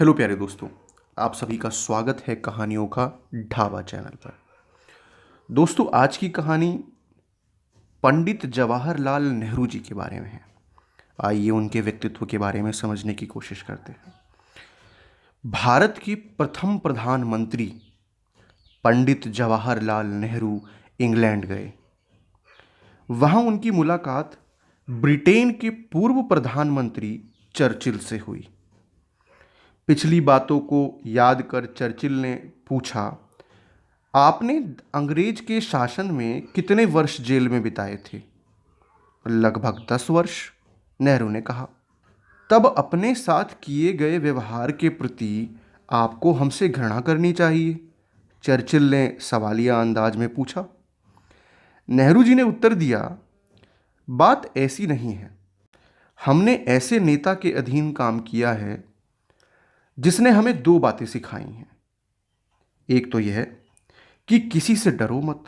Hello प्यारे दोस्तों, आप सभी का स्वागत है कहानियों का ढाबा चैनल पर। दोस्तों, आज की कहानी पंडित जवाहरलाल नेहरू जी के बारे में है। आइए उनके व्यक्तित्व के बारे में समझने की कोशिश करते हैं। भारत के प्रथम प्रधानमंत्री पंडित जवाहरलाल नेहरू इंग्लैंड गए। वहां उनकी मुलाकात ब्रिटेन के पूर्व प्रधानमंत्री चर्चिल से हुई। पिछली बातों को याद कर चर्चिल ने पूछा, आपने अंग्रेज के शासन में कितने वर्ष जेल में बिताए थे? लगभग 10 वर्ष, नेहरू ने कहा। तब अपने साथ किए गए व्यवहार के प्रति आपको हमसे घृणा करनी चाहिए, चर्चिल ने सवालिया अंदाज में पूछा। नेहरू जी ने उत्तर दिया, बात ऐसी नहीं है। हमने ऐसे नेता के अधीन काम किया है जिसने हमें 2 बातें सिखाई हैं। एक तो यह कि किसी से डरो मत,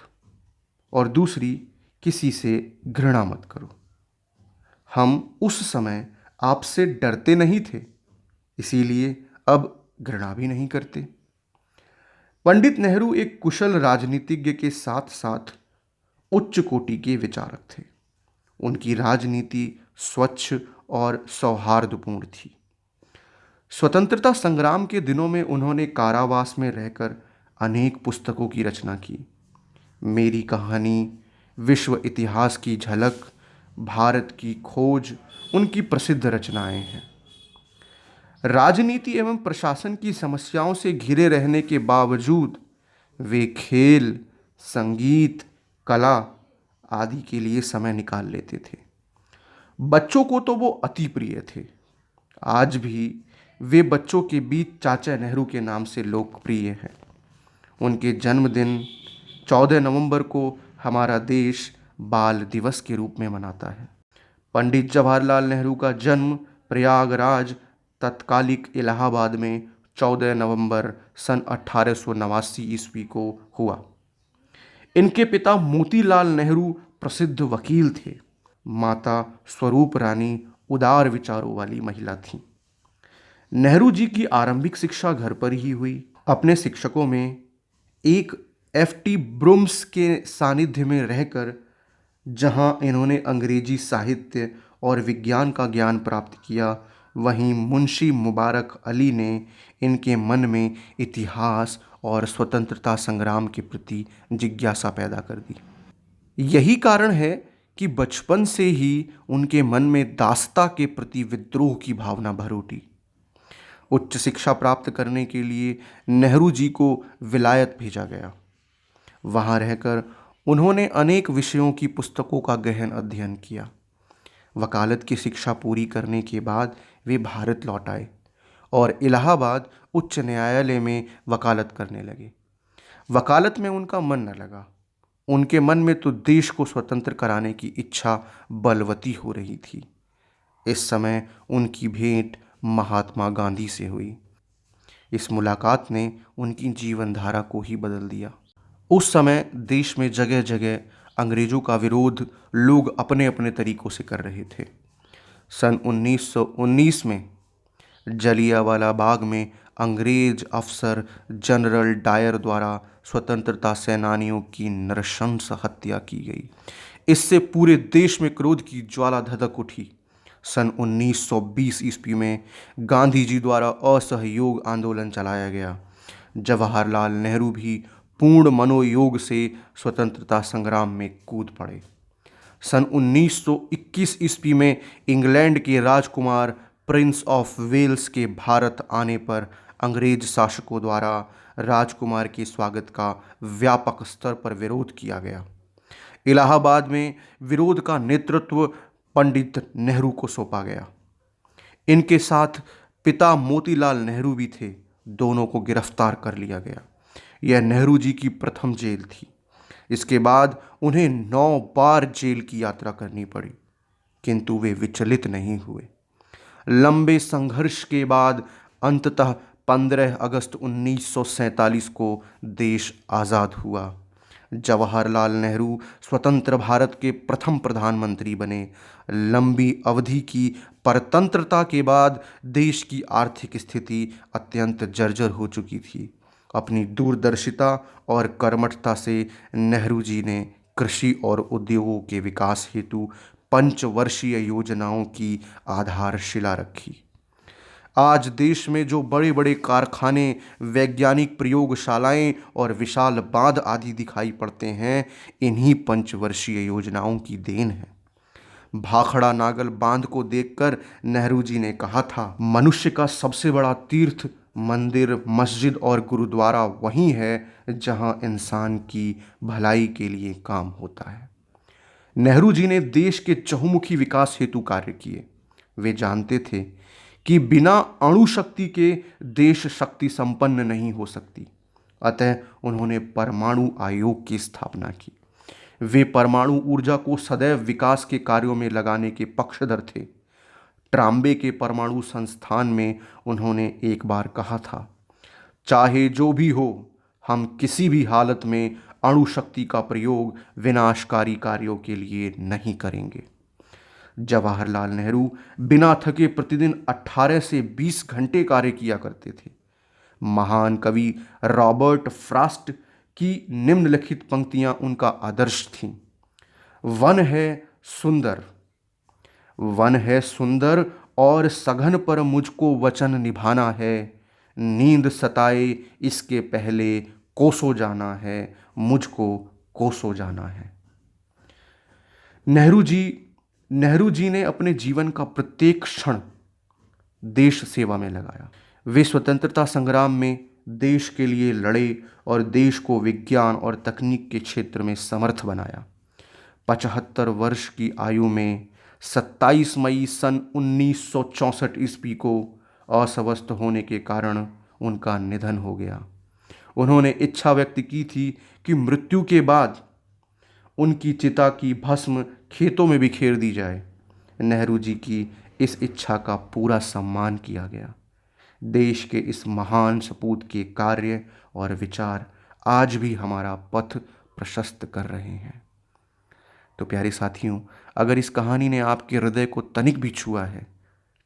और दूसरी, किसी से घृणा मत करो। हम उस समय आपसे डरते नहीं थे, इसीलिए अब घृणा भी नहीं करते। पंडित नेहरू एक कुशल राजनीतिज्ञ के साथ साथ उच्च कोटि के विचारक थे। उनकी राजनीति स्वच्छ और सौहार्दपूर्ण थी। स्वतंत्रता संग्राम के दिनों में उन्होंने कारावास में रहकर अनेक पुस्तकों की रचना की। मेरी कहानी, विश्व इतिहास की झलक, भारत की खोज उनकी प्रसिद्ध रचनाएं हैं। राजनीति एवं प्रशासन की समस्याओं से घिरे रहने के बावजूद वे खेल, संगीत, कला आदि के लिए समय निकाल लेते थे। बच्चों को तो वो अति प्रिय थे। आज भी वे बच्चों के बीच चाचा नेहरू के नाम से लोकप्रिय हैं। उनके जन्मदिन 14 नवंबर को हमारा देश बाल दिवस के रूप में मनाता है। पंडित जवाहरलाल नेहरू का जन्म प्रयागराज, तत्कालिक इलाहाबाद में 14 नवंबर सन 1889 ईस्वी को हुआ। इनके पिता मोतीलाल नेहरू प्रसिद्ध वकील थे। माता स्वरूप रानी उदार विचारों वाली महिला थीं। नेहरू जी की आरंभिक शिक्षा घर पर ही हुई। अपने शिक्षकों में एक F.T. ब्रूम्स के सानिध्य में रहकर जहां इन्होंने अंग्रेजी साहित्य और विज्ञान का ज्ञान प्राप्त किया, वहीं मुंशी मुबारक अली ने इनके मन में इतिहास और स्वतंत्रता संग्राम के प्रति जिज्ञासा पैदा कर दी। यही कारण है कि बचपन से ही उनके मन में दासता के प्रति विद्रोह की भावना भर उठी। उच्च शिक्षा प्राप्त करने के लिए नेहरू जी को विलायत भेजा गया। वहां रहकर उन्होंने अनेक विषयों की पुस्तकों का गहन अध्ययन किया। वकालत की शिक्षा पूरी करने के बाद वे भारत लौट आए और इलाहाबाद उच्च न्यायालय में वकालत करने लगे। वकालत में उनका मन न लगा। उनके मन में तो देश को स्वतंत्र कराने की इच्छा बलवती हो रही थी। इस समय उनकी भेंट महात्मा गांधी से हुई। इस मुलाकात ने उनकी जीवनधारा को ही बदल दिया। उस समय देश में जगह जगह अंग्रेजों का विरोध लोग अपने अपने तरीकों से कर रहे थे। सन 1919 में जलियांवाला बाग में अंग्रेज अफसर जनरल डायर द्वारा स्वतंत्रता सेनानियों की नृशंस हत्या की गई। इससे पूरे देश में क्रोध की ज्वाला धधक उठी। सन 1920 ईस्वी में गांधी जी द्वारा असहयोग आंदोलन चलाया गया। जवाहरलाल नेहरू भी पूर्ण मनोयोग से स्वतंत्रता संग्राम में कूद पड़े। सन 1921 ईस्वी में इंग्लैंड के राजकुमार प्रिंस ऑफ वेल्स के भारत आने पर अंग्रेज शासकों द्वारा राजकुमार के स्वागत का व्यापक स्तर पर विरोध किया गया। इलाहाबाद में विरोध का नेतृत्व पंडित नेहरू को सौंपा गया। इनके साथ पिता मोतीलाल नेहरू भी थे। दोनों को गिरफ्तार कर लिया गया। यह नेहरू जी की प्रथम जेल थी। इसके बाद उन्हें 9 बार जेल की यात्रा करनी पड़ी, किंतु वे विचलित नहीं हुए। लंबे संघर्ष के बाद अंततः 15 अगस्त 1947 को देश आज़ाद हुआ। जवाहरलाल नेहरू स्वतंत्र भारत के प्रथम प्रधानमंत्री बने। लंबी अवधि की परतंत्रता के बाद देश की आर्थिक स्थिति अत्यंत जर्जर हो चुकी थी। अपनी दूरदर्शिता और कर्मठता से नेहरू जी ने कृषि और उद्योगों के विकास हेतु पंचवर्षीय योजनाओं की आधारशिला रखी। आज देश में जो बड़े बड़े कारखाने, वैज्ञानिक प्रयोगशालाएं और विशाल बांध आदि दिखाई पड़ते हैं, इन्हीं पंचवर्षीय योजनाओं की देन है। भाखड़ा नागल बांध को देखकर नेहरू जी ने कहा था, मनुष्य का सबसे बड़ा तीर्थ मंदिर, मस्जिद और गुरुद्वारा वहीं है जहां इंसान की भलाई के लिए काम होता है। नेहरू जी ने देश के चहुमुखी विकास हेतु कार्य किए। वे जानते थे कि बिना अणु शक्ति के देश शक्ति संपन्न नहीं हो सकती। अतः उन्होंने परमाणु आयोग की स्थापना की। वे परमाणु ऊर्जा को सदैव विकास के कार्यों में लगाने के पक्षधर थे। ट्राम्बे के परमाणु संस्थान में उन्होंने एक बार कहा था, चाहे जो भी हो, हम किसी भी हालत में अणु शक्ति का प्रयोग विनाशकारी कार्यों के लिए नहीं करेंगे। जवाहरलाल नेहरू बिना थके प्रतिदिन 18 से 20 घंटे कार्य किया करते थे। महान कवि रॉबर्ट फ्रॉस्ट की निम्नलिखित पंक्तियां उनका आदर्श थीं। वन है सुंदर और सघन पर मुझको वचन निभाना है। नींद सताए इसके पहले कोसों जाना है, मुझको कोसों जाना है। नेहरू जी ने अपने जीवन का प्रत्येक क्षण देश सेवा में लगाया। वे स्वतंत्रता संग्राम में देश के लिए लड़े और देश को विज्ञान और तकनीक के क्षेत्र में समर्थ बनाया। 75 वर्ष की आयु में 27 मई सन 1964 ईस्वी को अस्वस्थ होने के कारण उनका निधन हो गया। उन्होंने इच्छा व्यक्त की थी कि मृत्यु के बाद उनकी चिता की भस्म खेतों में बिखेर दी जाए। नेहरू जी की इस इच्छा का पूरा सम्मान किया गया। देश के इस महान सपूत के कार्य और विचार आज भी हमारा पथ प्रशस्त कर रहे हैं। तो प्यारे साथियों, अगर इस कहानी ने आपके हृदय को तनिक भी छुआ है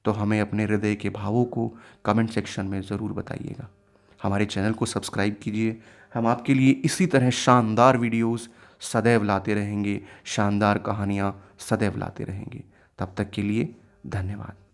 तो हमें अपने हृदय के भावों को कमेंट सेक्शन में ज़रूर बताइएगा। हमारे चैनल को सब्सक्राइब कीजिए। हम आपके लिए इसी तरह शानदार वीडियोस सदैव लाते रहेंगे, शानदार कहानियाँ सदैव लाते रहेंगे। तब तक के लिए धन्यवाद।